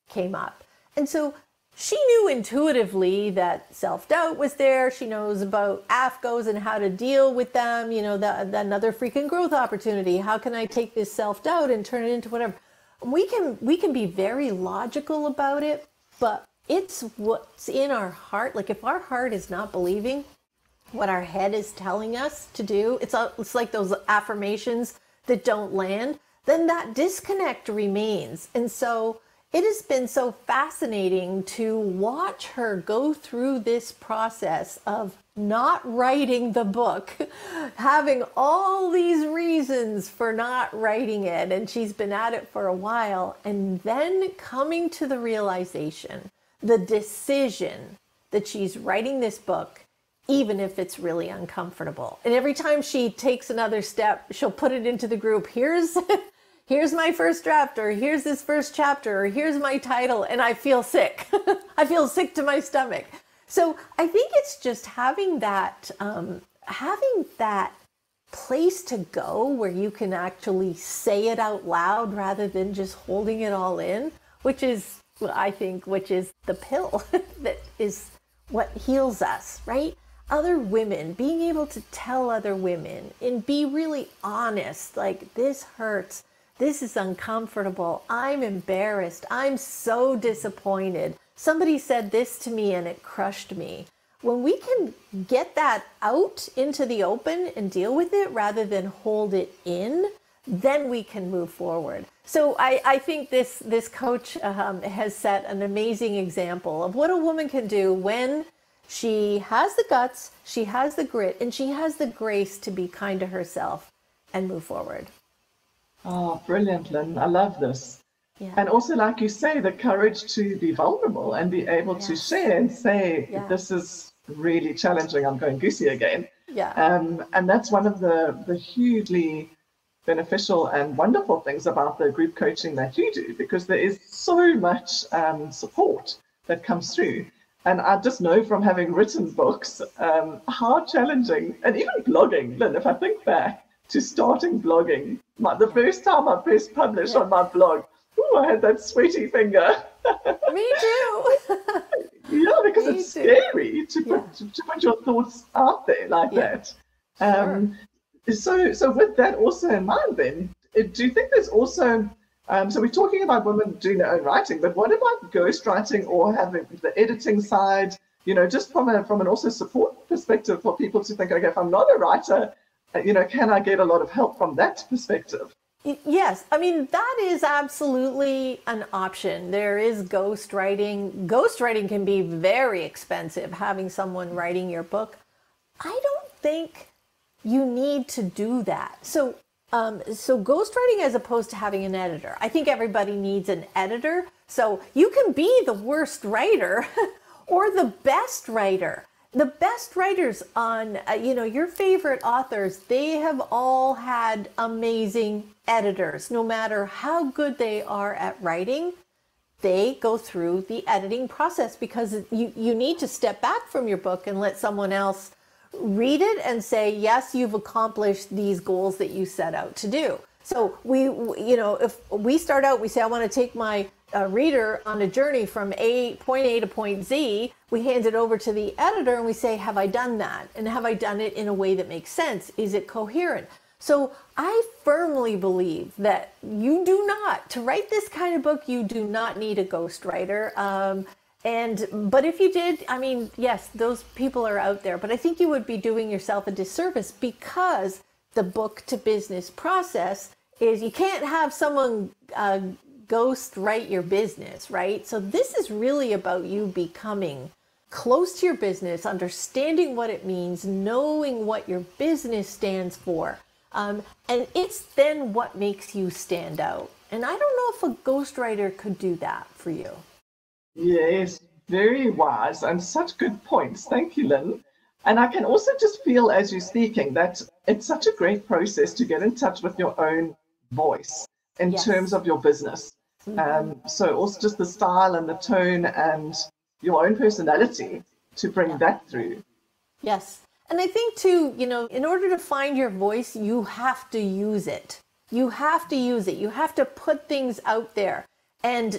came up. And so she knew intuitively that self-doubt was there. She knows about AFGOs and how to deal with them. Another freaking growth opportunity. How can I take this self-doubt and turn it into whatever? We can be very logical about it, but it's what's in our heart. Like if our heart is not believing what our head is telling us to do, it's like those affirmations that don't land, then that disconnect remains. And so it has been so fascinating to watch her go through this process of not writing the book, having all these reasons for not writing it, and she's been at it for a while, and then coming to the realization, the decision that she's writing this book, even if it's really uncomfortable. And every time she takes another step, she'll put it into the group. Here's my first draft, or here's this first chapter, or here's my title, and I feel sick. I feel sick to my stomach. So I think it's just having that place to go where you can actually say it out loud rather than just holding it all in, which is the pill that is what heals us, right? Other women, being able to tell other women and be really honest, like this hurts. This is uncomfortable. I'm embarrassed. I'm so disappointed. Somebody said this to me and it crushed me. When we can get that out into the open and deal with it rather than hold it in, then we can move forward. So I think this coach has set an amazing example of what a woman can do when she has the guts, she has the grit, and she has the grace to be kind to herself and move forward. Oh, brilliant, Lynn. I love this. Yeah. And also, like you say, the courage to be vulnerable and be able to share and say, this is really challenging. I'm going Gutsy again. Yeah. And that's one of the hugely beneficial and wonderful things about the group coaching that you do, because there is so much support that comes through. And I just know from having written books how challenging, and even blogging, Lynn, if I think back to starting blogging, the first time I pressed publish on my blog, I had that sweaty finger. Me too. Yeah, because it's scary to put your thoughts out there like that. So with that also in mind then, do you think there's also, so we're talking about women doing their own writing, but what about ghostwriting or having the editing side, just from an also support perspective for people to think, okay, if I'm not a writer, can I get a lot of help from that perspective? Yes, I mean, that is absolutely an option. There is ghostwriting. Ghostwriting can be very expensive, having someone writing your book. I don't think you need to do that. So ghostwriting as opposed to having an editor. I think everybody needs an editor. So you can be the worst writer or the best writer. The best writers on, your favorite authors, they have all had amazing editors. No matter how good they are at writing, they go through the editing process because you need to step back from your book and let someone else read it and say, yes, you've accomplished these goals that you set out to do. So if we start out, we say, I want to take my reader on a journey from point A to point Z, we hand it over to the editor and we say, have I done that? And have I done it in a way that makes sense? Is it coherent? So I firmly believe that you do not, to write this kind of book, you do not need a ghostwriter. But if you did, I mean, yes, those people are out there, but I think you would be doing yourself a disservice because the book to business process is you can't have someone ghost write your business, right? So this is really about you becoming close to your business, understanding what it means, knowing what your business stands for. And it's then what makes you stand out. And I don't know if a ghostwriter could do that for you. Yes, very wise and such good points. Thank you, Lynn. And I can also just feel as you're speaking that it's such a great process to get in touch with your own voice in terms of your business. So also just the style and the tone and your own personality to bring that through. Yes. And I think too, in order to find your voice, you have to use it. You have to use it. You have to put things out there. And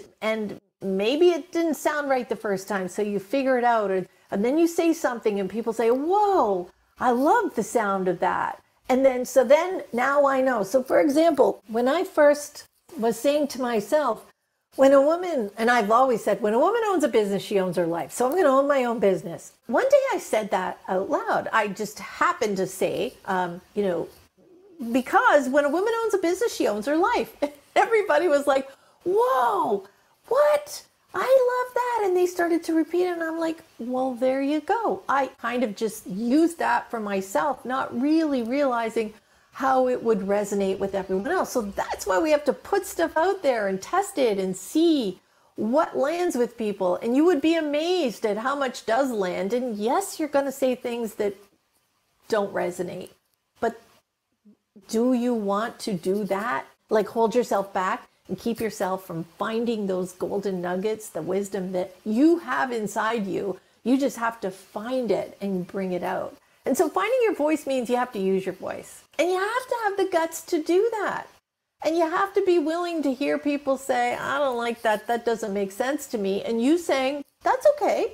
maybe it didn't sound right the first time, so you figure it out. And then you say something and people say, whoa, I love the sound of that. And then now I know. So for example, when I first was saying to myself, when a woman, and I've always said, when a woman owns a business, she owns her life. So I'm going to own my own business. One day I said that out loud. I just happened to say, because when a woman owns a business, she owns her life. Everybody was like, whoa, what? I love that. And they started to repeat it. And I'm like, well, there you go. I kind of just used that for myself, not really realizing how it would resonate with everyone else. So that's why we have to put stuff out there and test it and see what lands with people. And you would be amazed at how much does land. And yes, you're going to say things that don't resonate. But do you want to do that? Like hold yourself back and keep yourself from finding those golden nuggets, the wisdom that you have inside you. You just have to find it and bring it out. And so finding your voice means you have to use your voice. And you have to have the guts to do that. And you have to be willing to hear people say, I don't like that. That doesn't make sense to me. And you saying, that's okay.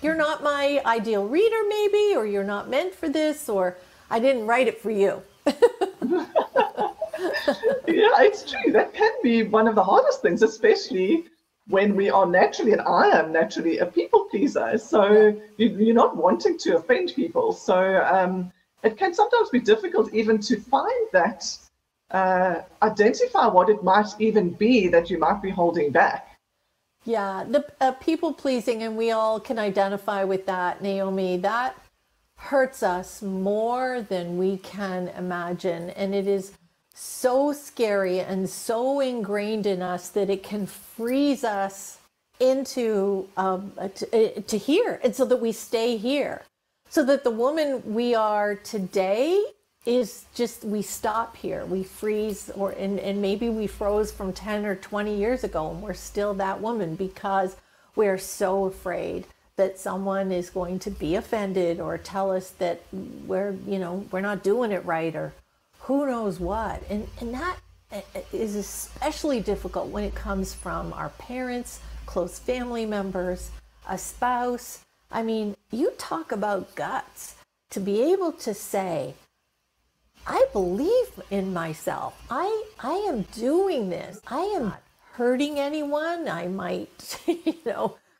You're not my ideal reader maybe, or you're not meant for this, or I didn't write it for you. Yeah, it's true. That can be one of the hardest things, especially when we are naturally, and I am naturally, a people pleaser. So you're not wanting to offend people. So it can sometimes be difficult even to find that, identify what it might even be that you might be holding back. Yeah, the people pleasing, and we all can identify with that, Naomi, that hurts us more than we can imagine. And it is so scary and so ingrained in us that it can freeze us into to here, and so that we stay here, so that the woman we are today is just, we stop here, we freeze, and maybe we froze from 10 or 20 years ago and we're still that woman because we're so afraid that someone is going to be offended or tell us that we're not doing it right, or who knows what. And that is especially difficult when it comes from our parents, close family members, a spouse. I mean, you talk about guts to be able to say, I believe in myself. I am doing this. I am not hurting anyone. I might,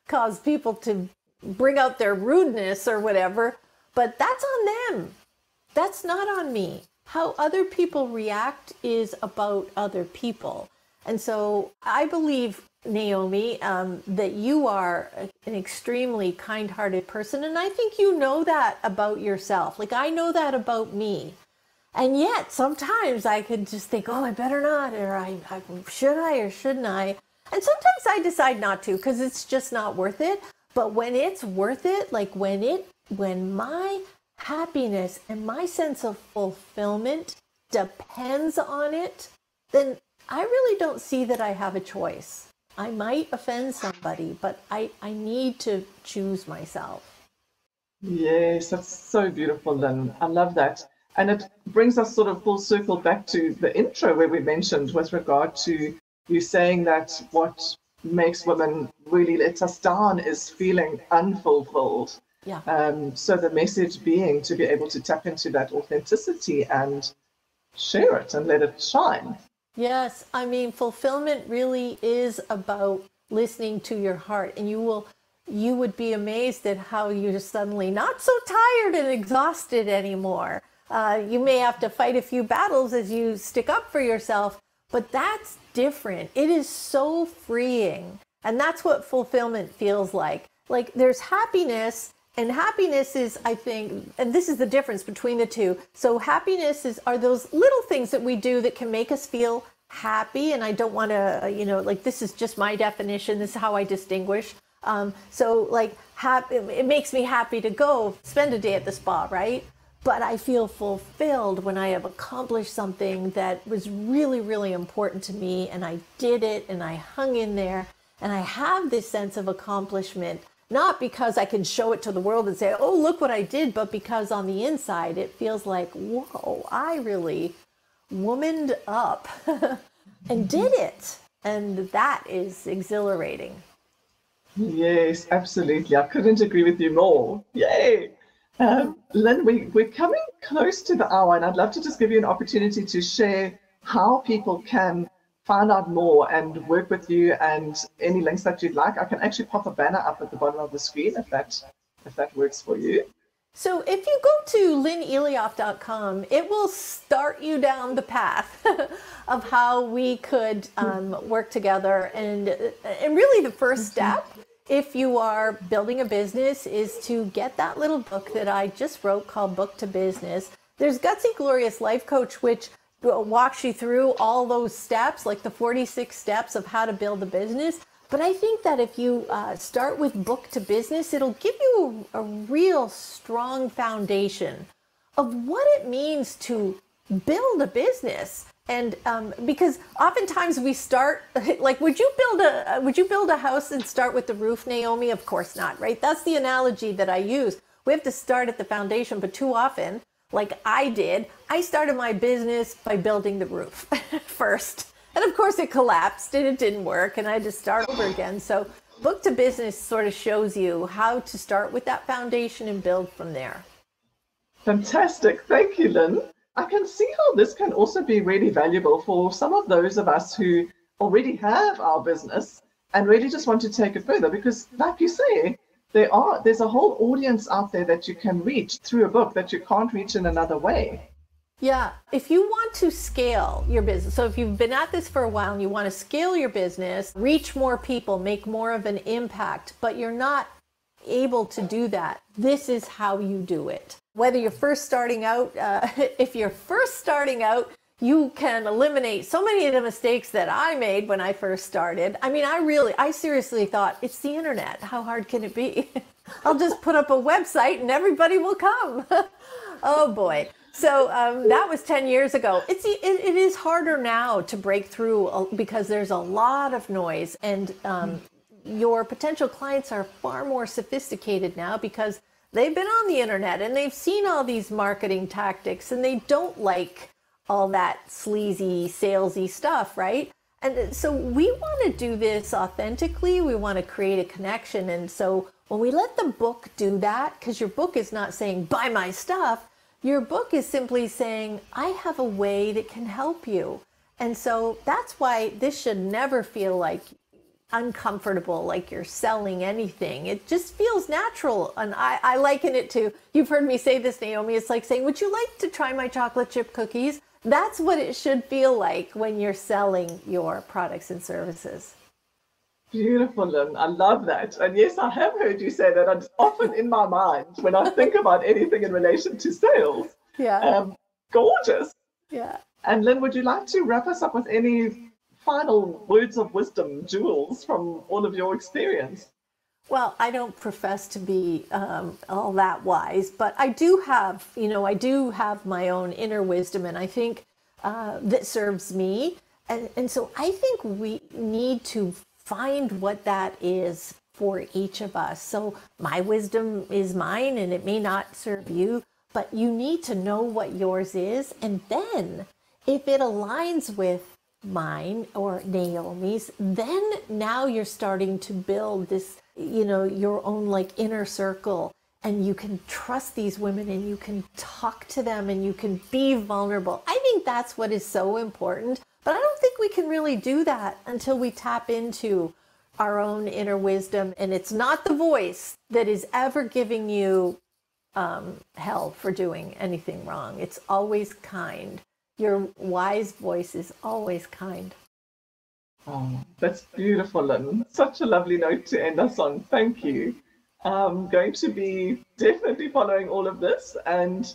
cause people to bring out their rudeness or whatever, but that's on them. That's not on me. How other people react is about other people. And so I believe, Naomi, that you are an extremely kind-hearted person. And I think you know that about yourself. Like, I know that about me. And yet sometimes I could just think, oh, I better not, or should I or shouldn't I? And sometimes I decide not to because it's just not worth it. But when it's worth it, like when my happiness and my sense of fulfillment depends on it, then I really don't see that I have a choice. I might offend somebody, but I need to choose myself. Yes, that's so beautiful, Lynn. I love that. And it brings us sort of full circle back to the intro where we mentioned with regard to you saying that what makes women really let us down is feeling unfulfilled. Yeah. So the message being to be able to tap into that authenticity and share it and let it shine. Yes, I mean, fulfillment really is about listening to your heart, and you would be amazed at how you're suddenly not so tired and exhausted anymore. You may have to fight a few battles as you stick up for yourself, but that's different. It is so freeing, and that's what fulfillment feels like. Like, there's happiness, and happiness is, I think, and this is the difference between the two. So happiness are those little things that we do that can make us feel happy. And I don't want to, like, this is just my definition. This is how I distinguish. So like, it makes me happy to go spend a day at the spa, right? But I feel fulfilled when I have accomplished something that was really, really important to me. And I did it and I hung in there. And I have this sense of accomplishment. Not because I can show it to the world and say, oh, look what I did, but because on the inside, it feels like, whoa, I really womaned up and did it. And that is exhilarating. Yes, absolutely. I couldn't agree with you more. Yay. Lynn, we're coming close to the hour, and I'd love to just give you an opportunity to share how people can find out more and work with you, and any links that you'd like. I can actually pop a banner up at the bottom of the screen if that works for you. So if you go to lynnelioff.com, it will start you down the path of how we could work together. And really the first step, if you are building a business, is to get that little book that I just wrote called Book to Business. There's Gutsy Glorious Life Coach, which walks you through all those steps, like the 46 steps of how to build a business. But I think that if you start with Book to Business, it'll give you a real strong foundation of what it means to build a business. And because oftentimes we start, like, would you build a house and start with the roof, Naomi? Of course not, right? That's the analogy that I use. We have to start at the foundation, but too often, like I did, I started my business by building the roof first. And of course it collapsed and it didn't work and I had to start over again. So Book to Business sort of shows you how to start with that foundation and build from there. Fantastic. Thank you, Lynn. I can see how this can also be really valuable for some of those of us who already have our business and really just want to take it further, because like you say, there's a whole audience out there that you can reach through a book that you can't reach in another way. Yeah, if you want to scale your business, so if you've been at this for a while and you want to scale your business, reach more people, make more of an impact, but you're not able to do that, this is how you do it. Whether you're first starting out, if you're first starting out, you can eliminate so many of the mistakes that I made when I first started. I mean, I seriously thought, it's the internet. How hard can it be? I'll just put up a website and everybody will come. Oh boy. So that was 10 years ago. It is harder now to break through because there's a lot of noise, and your potential clients are far more sophisticated now because they've been on the internet and they've seen all these marketing tactics and they don't like all that sleazy, salesy stuff, right? And so we want to do this authentically. We want to create a connection. And so when we let the book do that, because your book is not saying, buy my stuff, your book is simply saying, I have a way that can help you. And so that's why this should never feel like uncomfortable, like you're selling anything. It just feels natural. And I liken it to, you've heard me say this, Naomi, it's like saying, would you like to try my chocolate chip cookies? that's what it should feel like when you're selling your products and services. Beautiful, Lynn. I love that. And yes, I have heard you say that. And it's often in my mind when I think about anything in relation to sales. Yeah. Gorgeous. Yeah. And Lynn, would you like to wrap us up with any final words of wisdom, jewels from all of your experience? Well, I don't profess to be all that wise, but I do have my own inner wisdom, and I think that serves me. And so I think we need to find what that is for each of us. So my wisdom is mine, and it may not serve you, but you need to know what yours is. And then if it aligns with mine or Naomi's, then now you're starting to build this, your own like inner circle, and you can trust these women and you can talk to them and you can be vulnerable. I think that's what is so important, but I don't think we can really do that until we tap into our own inner wisdom. And it's not the voice that is ever giving you hell for doing anything wrong. It's always kind. Your wise voice is always kind. Oh, that's beautiful, Lynn. Such a lovely note to end us on. Thank you. I'm going to be definitely following all of this and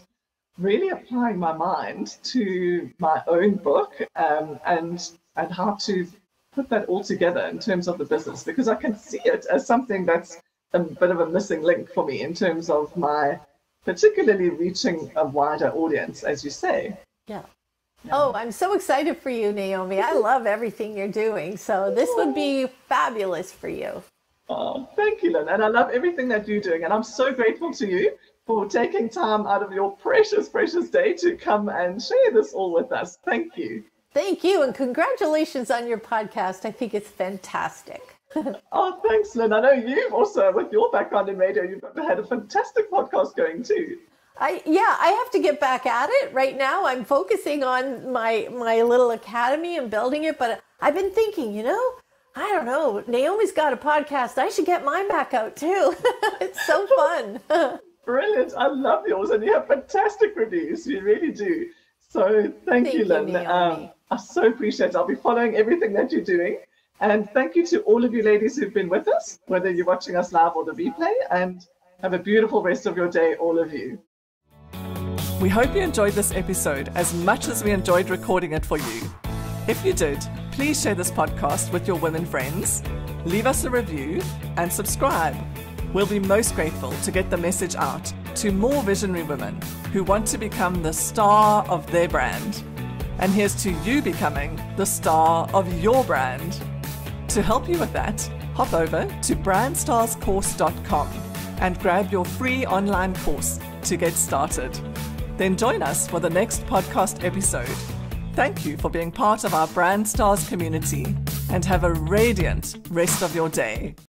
really applying my mind to my own book and how to put that all together in terms of the business, because I can see it as something that's a bit of a missing link for me in terms of my particularly reaching a wider audience, as you say. Yeah. Oh, I'm so excited for you, Naomi. I love everything you're doing. So this would be fabulous for you. Oh, thank you, Lynn. And I love everything that you're doing. And I'm so grateful to you for taking time out of your precious, precious day to come and share this all with us. Thank you. Thank you. And congratulations on your podcast. I think it's fantastic. Oh, thanks, Lynn. I know you've also, with your background in radio, you've had a fantastic podcast going too. I have to get back at it right now. I'm focusing on my little academy and building it, but I've been thinking, I don't know, Naomi's got a podcast. I should get mine back out too. It's so fun. Brilliant. I love yours, and you have fantastic reviews. You really do. So thank you, Lynn. I so appreciate it. I'll be following everything that you're doing. And thank you to all of you ladies who've been with us, whether you're watching us live or the replay, and have a beautiful rest of your day, all of you. We hope you enjoyed this episode as much as we enjoyed recording it for you. If you did, please share this podcast with your women friends, leave us a review, and subscribe. We'll be most grateful to get the message out to more visionary women who want to become the star of their brand. And here's to you becoming the star of your brand. To help you with that, hop over to brandstarscourse.com and grab your free online course to get started. Then join us for the next podcast episode. Thank you for being part of our Brand Stars community, and have a radiant rest of your day.